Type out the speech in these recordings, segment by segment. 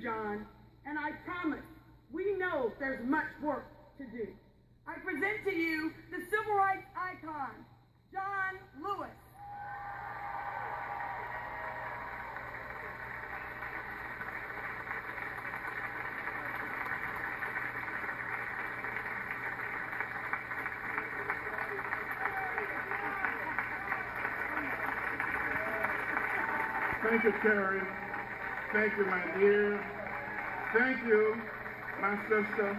John, and I promise we know there's much work to do. I present to you the civil rights icon, John Lewis. Thank you, Terri. Thank you, my dear. Thank you, my sister,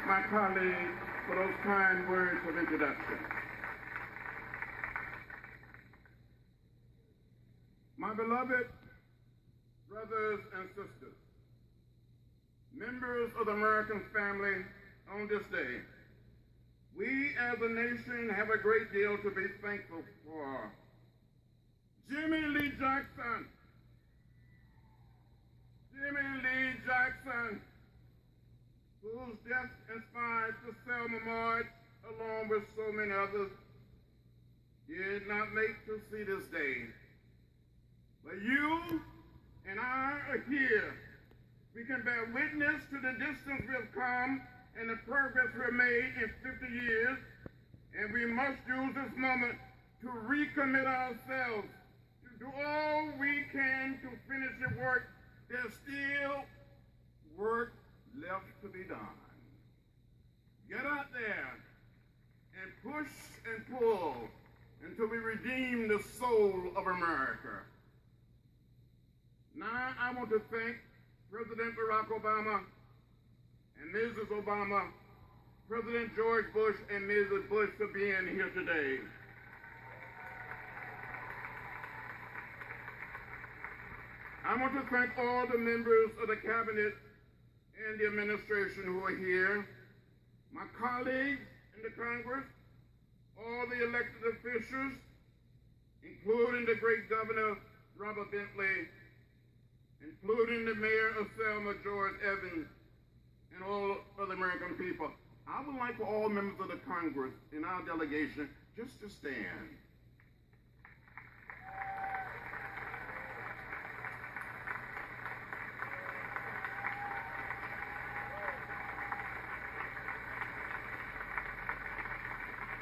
my colleague, for those kind words of introduction. My beloved brothers and sisters, members of the American family, on this day, we as a nation have a great deal to be thankful for. Jimmy Lee Jackson, whose death inspired the Selma March, along with so many others, did not make to see this day. But you and I are here. We can bear witness to the distance we have come and the progress we have made in 50 years, and we must use this moment to recommit ourselves to do all we can to finish the work. There's still work left to be done. Get out there and push and pull until we redeem the soul of America. Now I want to thank President Barack Obama and Mrs. Obama, President George Bush and Mrs. Bush for being here today. I want to thank all the members of the cabinet and the administration who are here, my colleagues in the Congress, all the elected officials, including the great Governor Robert Bentley, including the Mayor of Selma, George Evans, and all other American people. I would like for all members of the Congress in our delegation just to stand.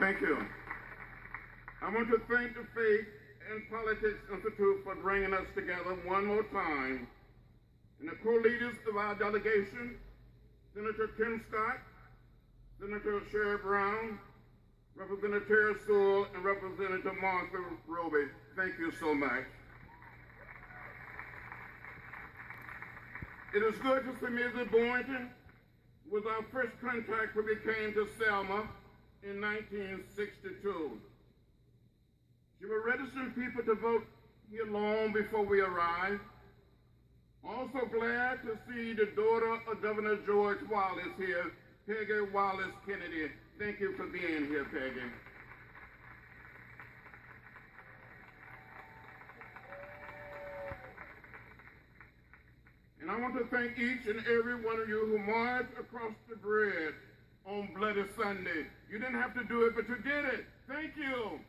Thank you. I want to thank the Faith and Politics Institute for bringing us together one more time, and the co-leaders of our delegation, Senator Tim Scott, Senator Sherry Brown, Representative Sewell, and Representative Martha Roby. Thank you so much. It is good to see Mrs. Boynton with our first contact when we came to Selma in 1962. She was registering people to vote here long before we arrived. Also glad to see the daughter of Governor George Wallace here, Peggy Wallace Kennedy. Thank you for being here, Peggy. And I want to thank each and every one of you who marched across the bridge on Bloody Sunday. You didn't have to do it, but you did it. Thank you.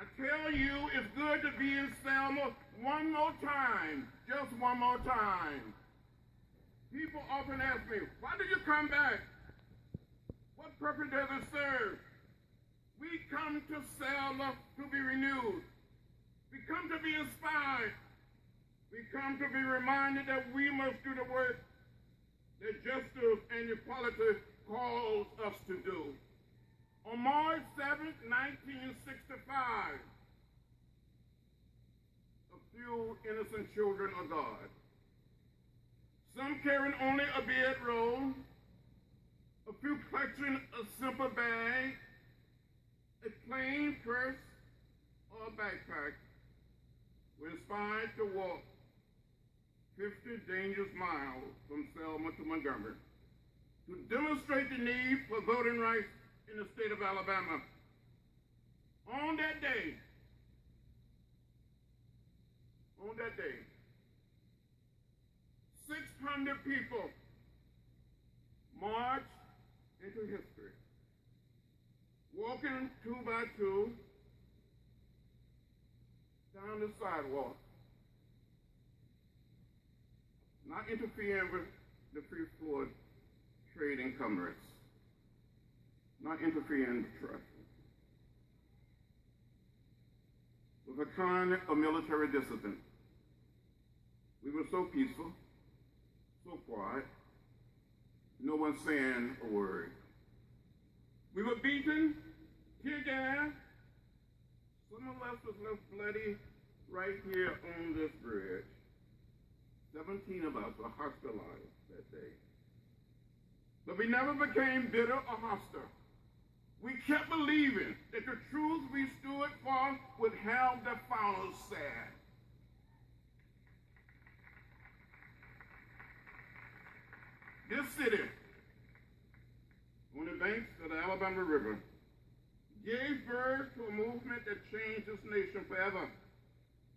I tell you, it's good to be in Selma one more time, just one more time. People often ask me, why do you come back? What purpose does it serve? We come to Selma to be renewed. We come to be inspired. We come to be reminded that we must do the work that justice and equality calls us to do. On March 7th, 1965, a few innocent children of God, some carrying only a bedroll, a few clutching a simple bag, a plain purse, or a backpack, were inspired to walk 50 dangerous miles from Selma to Montgomery to demonstrate the need for voting rights in the state of Alabama. On that day, 600 people marched into history, walking two by two, down the sidewalk, not interfering with the free flow of trade and commerce, not interfering with traffic, with a kind of military discipline. We were so peaceful, so quiet, no one saying a word. We were beaten, tear gas. Some of us was left bloody right here on this bridge. 17 of us were hospitalized that day. But we never became bitter or hostile. We kept believing that the truth we stood for would have the final say. This city, on the banks of the Alabama River, gave birth to a movement that changed this nation forever.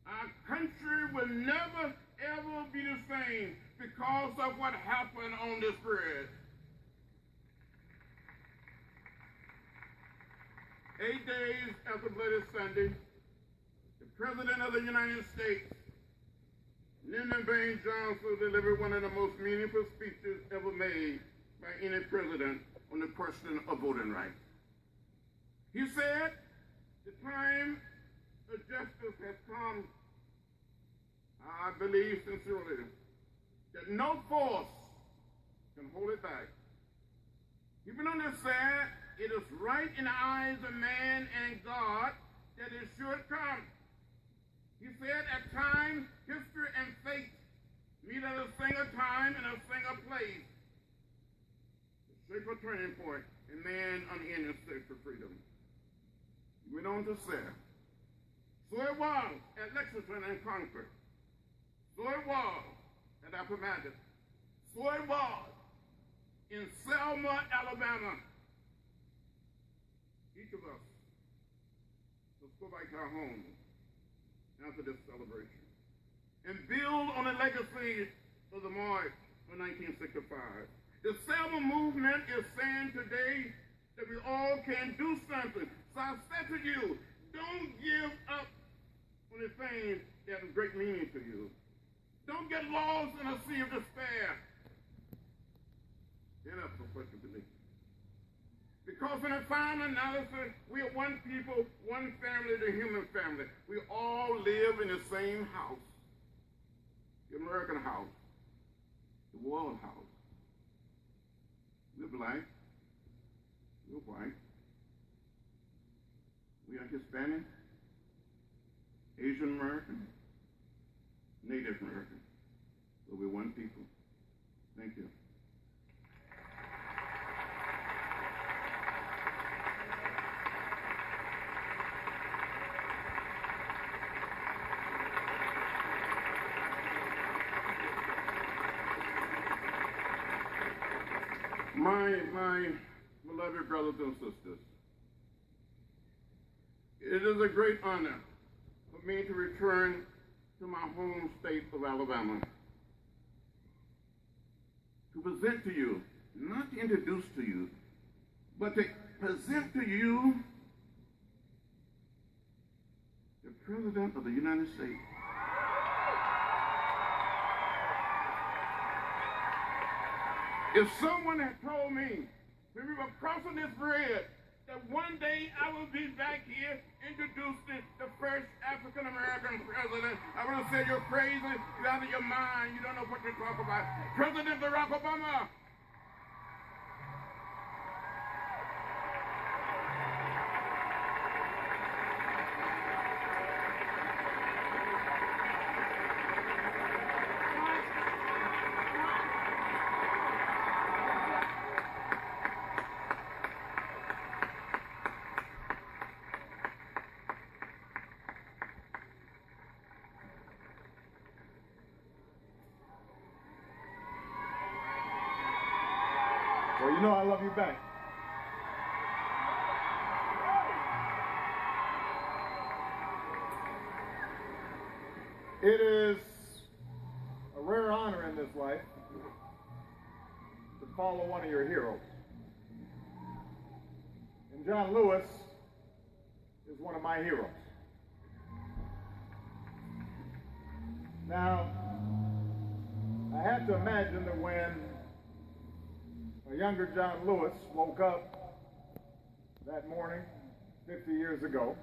Our country will never, ever be the same because of what happened on this bridge. 8 days after Bloody Sunday, the President of the United States, Lyndon Baines Johnson, delivered one of the most meaningful speeches ever made by any president on the question of voting rights. He said, the time of justice has come. I believe sincerely that no force can hold it back. Even on this side, it is right in the eyes of man and God that it should come. He said, at times, history and fate meet at a single time and a single place. The shape of turning point in man unending search for freedom. He went on to say, so it was at Lexington and Concord. So it was at Appomattox. So it was in Selma, Alabama. Each of us, let's go back to our homes after this celebration and build on the legacy of the March of 1965. The Selma movement is saying today that we all can do something. So I say to you, don't give up on the things that have great meaning to you. Don't get lost in a sea of despair. Get up for what you believe. Because in the final analysis, we are one people, one family, the human family. We all live in the same house. The American house. The world house. We're black. We're white. We are Hispanic, Asian American, Native American. So we're one people. Thank you. My beloved brothers and sisters, it is a great honor for me to return to my home state of Alabama to present to you, not to introduce to you, but to present to you the President of the United States. If someone had told me when we were crossing this bridge that one day I will be back here introducing the first African-American president, I would have said, you're crazy, you're out of your mind, you don't know what you're talking about. President Barack Obama. Well, you know I love you back. It is a rare honor in this life to follow one of your heroes. And John Lewis is one of my heroes. Now, I have to imagine that when a younger John Lewis woke up that morning 50 years ago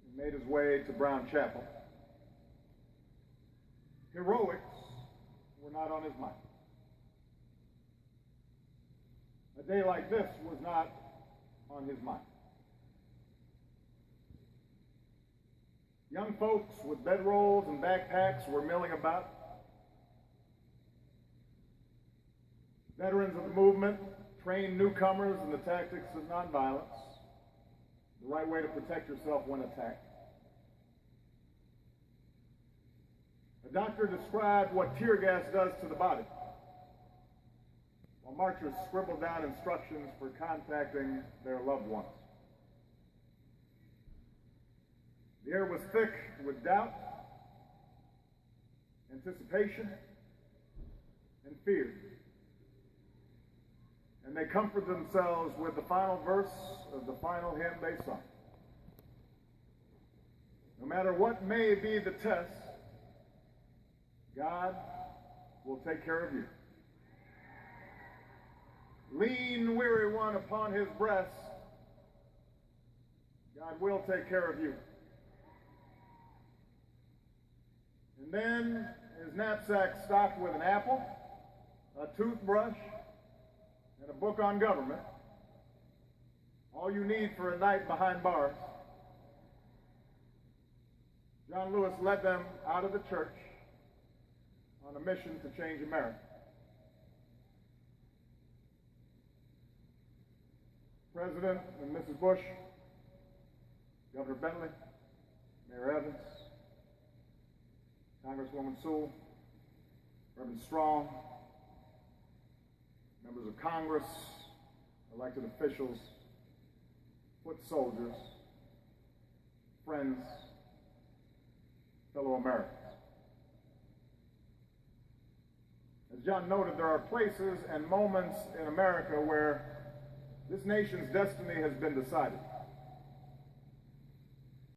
and made his way to Brown Chapel, heroics were not on his mind. A day like this was not on his mind. Young folks with bedrolls and backpacks were milling about. Veterans of the movement trained newcomers in the tactics of nonviolence, the right way to protect yourself when attacked. A doctor described what tear gas does to the body, while marchers scribbled down instructions for contacting their loved ones. The air was thick with doubt, anticipation, and fear. And they comforted themselves with the final verse of the final hymn they sung. No matter what may be the test, God will take care of you. Lean, weary one, upon his breast. God will take care of you. And then his knapsack stocked with an apple, a toothbrush, and a book on government. All you need for a night behind bars. John Lewis led them out of the church on a mission to change America. President and Mrs. Bush, Governor Bentley, Mayor Evans, Congresswoman Sewell, Reverend Strong, members of Congress, elected officials, foot soldiers, friends, fellow Americans. As John noted, there are places and moments in America where this nation's destiny has been decided.